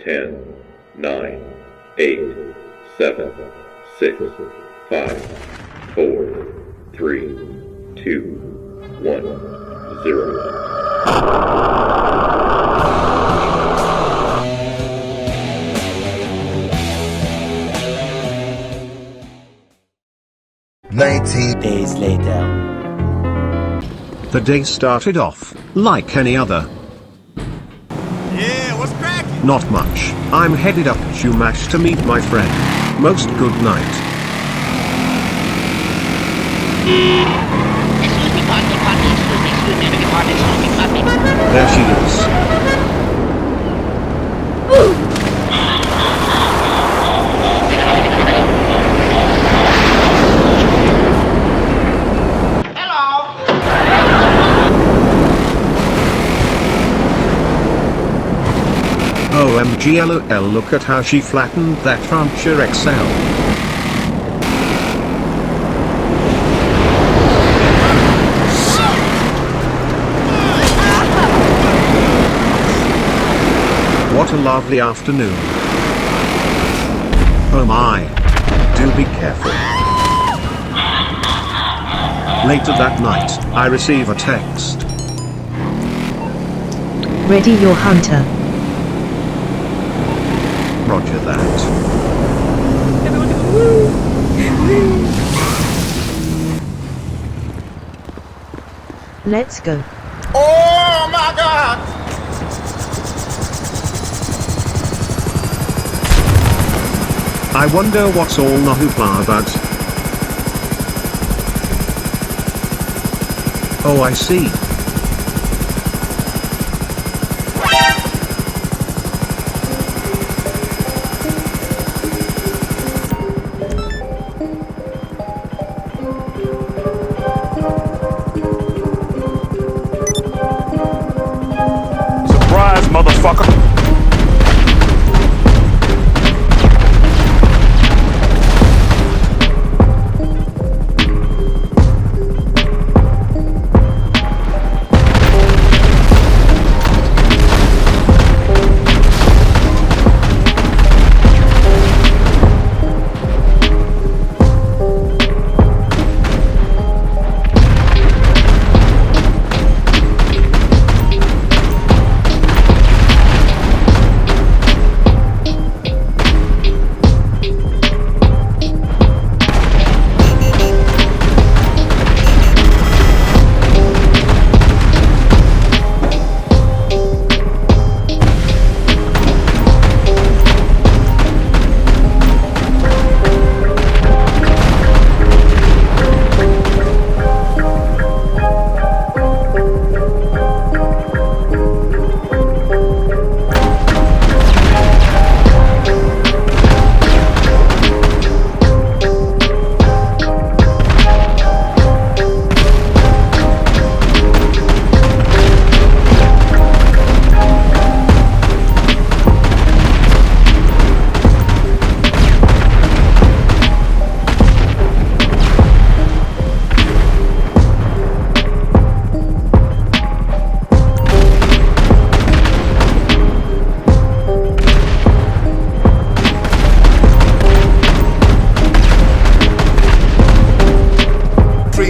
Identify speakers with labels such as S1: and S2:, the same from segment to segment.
S1: 10, 9, 8, 7, 6, 5, 4, 3, 2, 1, 0.
S2: Days later.
S3: The day started off like any other.
S4: Yeah, what's cracking?
S3: Not much. I'm headed up to MASH to meet my friend. MostGoodNight.
S5: Excuse me, pardon me.
S3: There she is. OMG LOL, look at how she flattened that Rancher XL. What a lovely afternoon. Oh my. Do be careful. Later that night, I receive a text.
S6: Ready your hunter.
S3: Roger that.
S6: Let's go.
S4: Oh my god!
S3: I wonder what's all the hoopla about. Oh, I see.
S4: Surprise, motherfucker!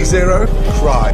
S7: Zero, cry.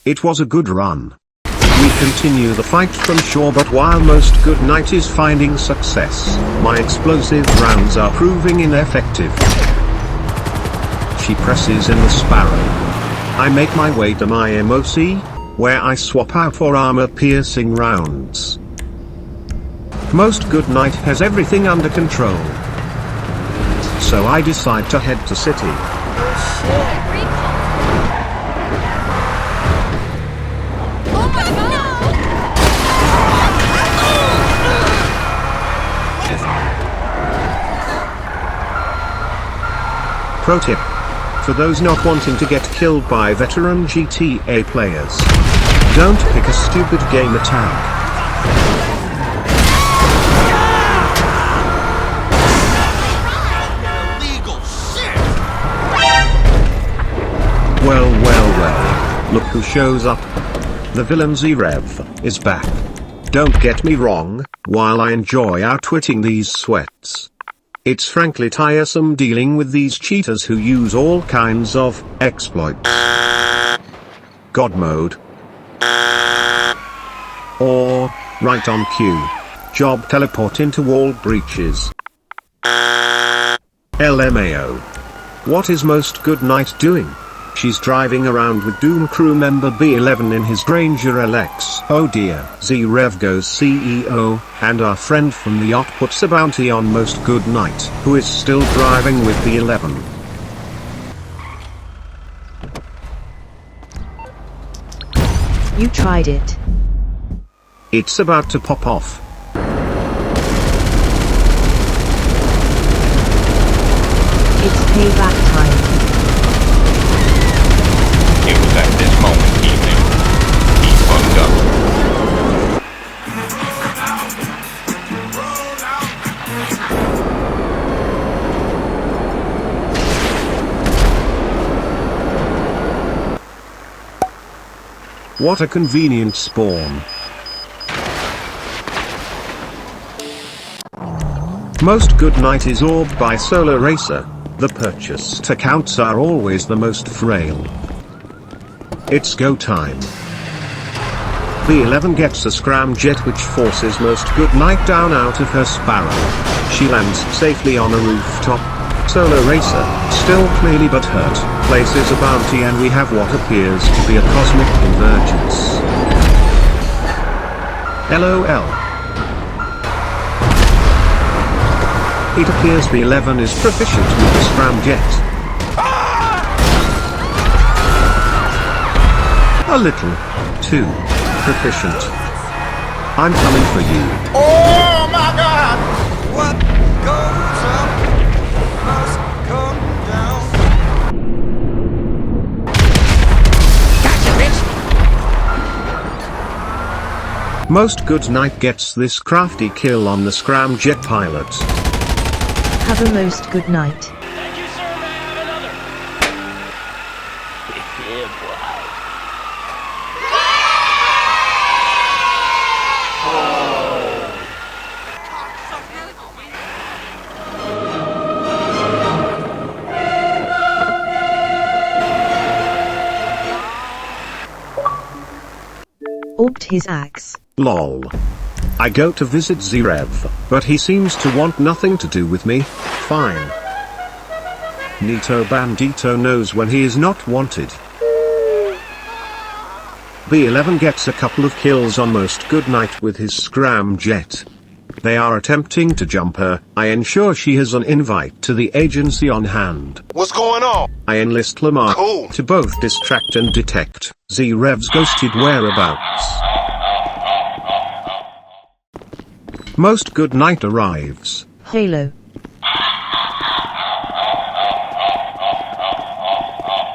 S3: It was a good run. We continue the fight from shore, but while MostGoodNight is finding success, my explosive rounds are proving ineffective. She presses in the Sparrow. I make my way to my MOC, where I swap out for armor-piercing rounds. MostGoodNight has everything under control. So I decide to head to city. Pro tip. For those not wanting to get killed by veteran GTA players. Don't pick a stupid game attack. Well, look who shows up. The villain zRev is back. Don't get me wrong, while I enjoy outwitting these sweats, it's frankly tiresome dealing with these cheaters who use all kinds of exploits. God mode. Or, right on cue, job teleport into wall breaches. LMAO. What is MostGoodNight doing? She's driving around with Doom crew member B11 in his Granger LX. Oh dear. zRev goes CEO, and our friend from the yacht puts a bounty on MostGoodNight, who is still driving with B11.
S6: You tried it.
S3: It's about to pop off.
S6: It's payback time.
S2: It was at this moment he knew. He fucked up.
S3: What a convenient spawn. MostGoodNight is orbed by Solar Racer. The purchased accounts are always the most frail. It's go time. B11 gets a scramjet which forces MostGoodNight down out of her Sparrow. She lands safely on a rooftop. Solar Racer, still clearly but hurt, places a bounty and we have what appears to be a cosmic convergence. LOL. It appears B11 is proficient with the scramjet. A little, too, proficient. I'm coming for you.
S4: Oh my God! What goes up must come down. Gotcha, bitch!
S3: MostGoodNight gets this crafty kill on the scramjet pilot.
S6: Have a most good night.
S5: Thank you, sir. May I have another? Yeah, boy.
S6: Orbed his axe.
S3: Lol. I go to visit zRev, but he seems to want nothing to do with me. Fine. Nito Bandito knows when he is not wanted. B11 gets a couple of kills on MostGoodNight with his scramjet. They are attempting to jump her. I ensure she has an invite to the agency on hand.
S4: What's going on?
S3: I enlist Lamar
S4: Cool.
S3: to both distract and detect zRev's ghosted whereabouts. MostGoodNight arrives.
S6: Halo.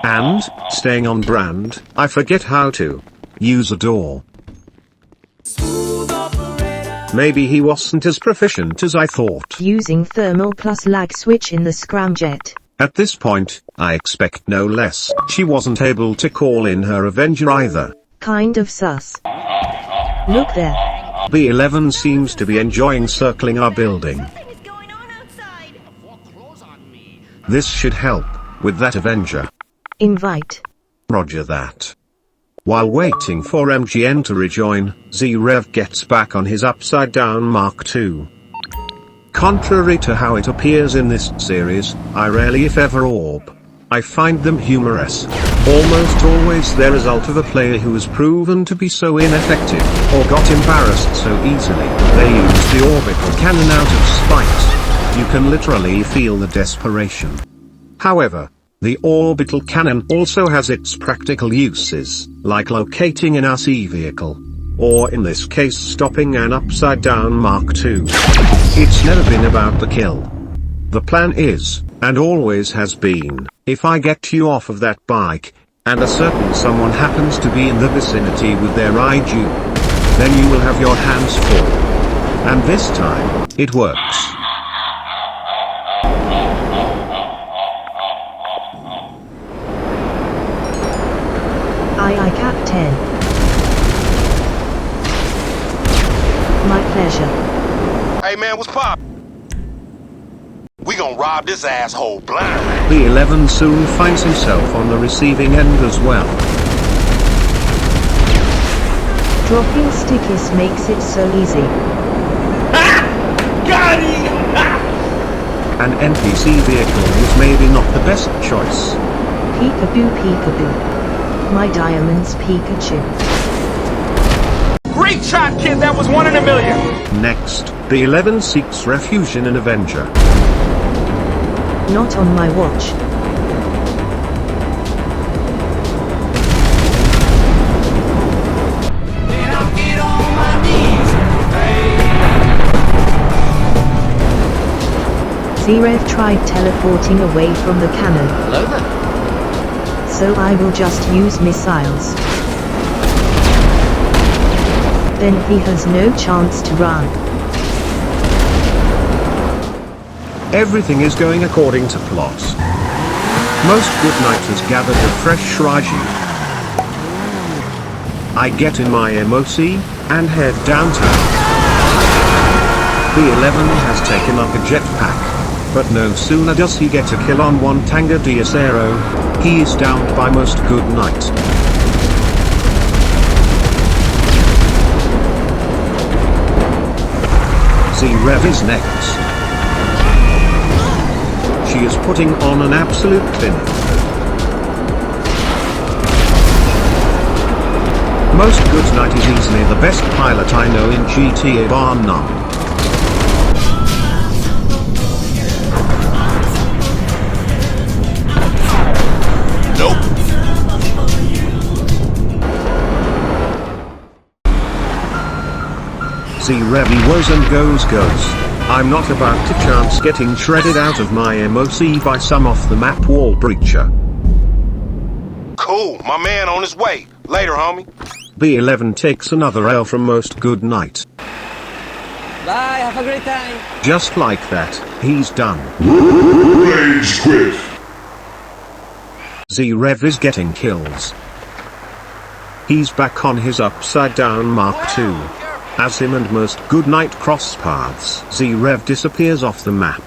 S3: And, staying on brand, I forget how to use a door. Maybe he wasn't as proficient as I thought.
S6: Using thermal plus lag switch in the scramjet.
S3: At this point, I expect no less. She wasn't able to call in her Avenger either.
S6: Kind of sus. Look there.
S3: B11 seems to be enjoying circling our building. This should help with that Avenger.
S6: Invite.
S3: Roger that. While waiting for MGN to rejoin, zRev gets back on his upside-down Mark II. Contrary to how it appears in this series, I rarely if ever orb. I find them humorous. Almost always the result of a player who has proven to be so ineffective, or got embarrassed so easily, they use the orbital cannon out of spite. You can literally feel the desperation. However, the orbital cannon also has its practical uses, like locating an RC vehicle. Or in this case stopping an upside-down Mark II. It's never been about the kill. The plan is, and always has been, if I get you off of that bike, and a certain someone happens to be in the vicinity with their IG, then you will have your hands full. And this time, it works.
S6: Aye, Captain. My pleasure.
S4: Hey man, what's pop? We gonna rob this asshole blind.
S3: The 11 soon finds himself on the receiving end as well.
S6: Dropping stickies makes it so easy.
S4: Got him!
S3: An NPC vehicle was maybe not the best choice.
S6: Peekaboo, peekaboo. My diamonds Pikachu.
S4: Great shot, kid! That was 1 in a million!
S3: Next, the 11 seeks refuge in an Avenger.
S6: Not on my watch. zRev tried teleporting away from the cannon.
S5: Hello there.
S6: So I will just use missiles. Then he has no chance to run.
S3: Everything is going according to plot. MostGoodNight has gathered a fresh Shraju. I get in my MOC, and head downtown. The 11 has taken up a jetpack. But no sooner does he get a kill on one Tango Diacero, he is downed by MostGoodNight. zRev is next. She is putting on an absolute clinic. MostGoodNight is easily the best pilot I know in GTA bar none. zRev was and goes. I'm not about to chance getting shredded out of my MOC by some off-the-map wall breacher.
S4: Cool, my man on his way. Later, homie.
S3: The 11 takes another L from MostGoodNight.
S5: Bye, have a great time.
S3: Just like that, he's done.
S1: Rage quit.
S3: zRev is getting kills. He's back on his upside-down Mark II. As him and MostGoodNight cross paths, zRev disappears off the map.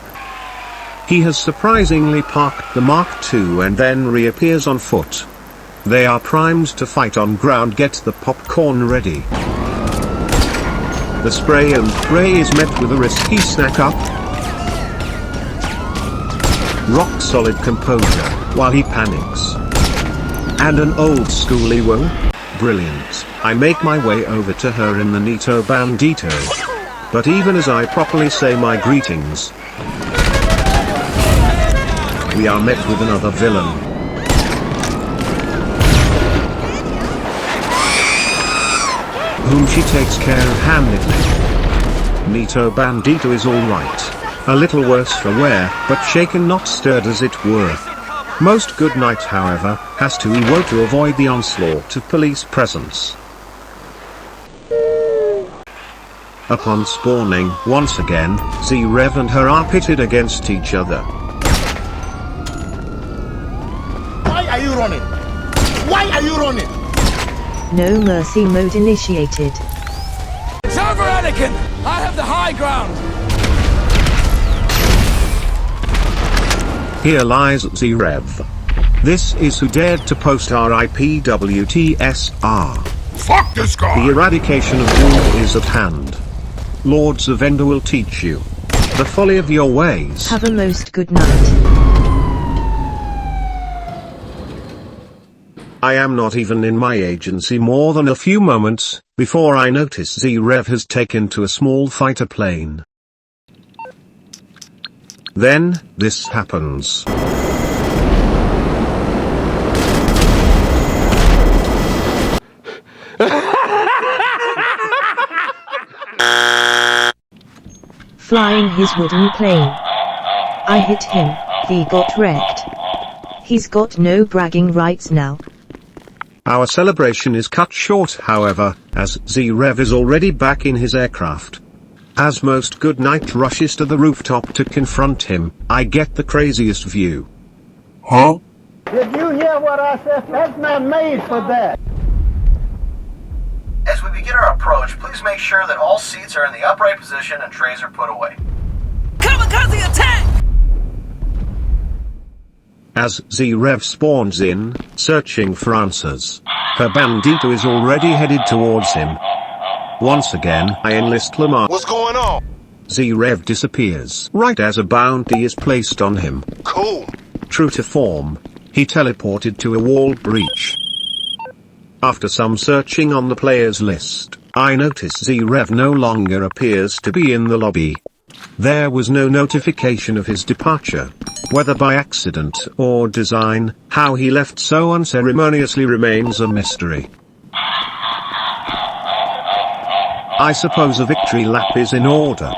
S3: He has surprisingly parked the Mark II and then reappears on foot. They are primed to fight on ground. Get the popcorn ready. The spray and pray is met with a risky snack up. Rock solid composure, while he panics. And an old school whoa. Brilliant. I make my way over to her in the Nito Bandito. But even as I properly say my greetings, we are met with another villain. Whom she takes care of handedly. Nito Bandito is alright. A little worse for wear, but shaken not stirred as it were. MostGoodNight, however, has to evo to avoid the onslaught of police presence. Upon spawning, once again, zRev and her are pitted against each other.
S7: Why are you running? Why are you running?
S6: No mercy mode initiated.
S5: It's over, Anakin! I have the high ground!
S3: Here lies zRev. This is who dared to post RIPWTSR.
S1: Fuck this guy!
S3: The eradication of doom is at hand. Lords of Ender will teach you the folly of your ways.
S6: Have a most good night.
S3: I am not even in my agency more than a few moments, before I notice zRev has taken to a small fighter plane. Then, this happens.
S6: Flying his wooden plane. I hit him, he got wrecked. He's got no bragging rights now.
S3: Our celebration is cut short, however, as zRev is already back in his aircraft. As MostGoodNight rushes to the rooftop to confront him, I get the craziest view.
S1: Huh?
S8: Did you hear what I said? That's not made for that.
S9: As we begin our approach, please make sure that all seats are in the upright position and trays are put away.
S5: Kamikaze attack!
S3: As zRev spawns in, searching for answers, her bandito is already headed towards him. Once again, I enlist Lamar.
S4: What's going on?
S3: zRev disappears right as a bounty is placed on him.
S4: Cool.
S3: True to form, he teleported to a wall breach. After some searching on the players list, I notice zRev no longer appears to be in the lobby. There was no notification of his departure. Whether by accident or design, how he left so unceremoniously remains a mystery. I suppose a victory lap is in order.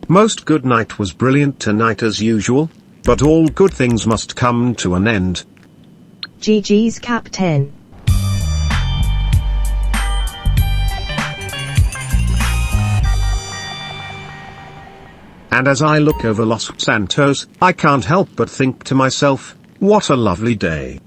S3: MostGoodNight was brilliant tonight as usual, but all good things must come to an end.
S6: GG's Captain.
S3: And as I look over Los Santos, I can't help but think to myself, what a lovely day.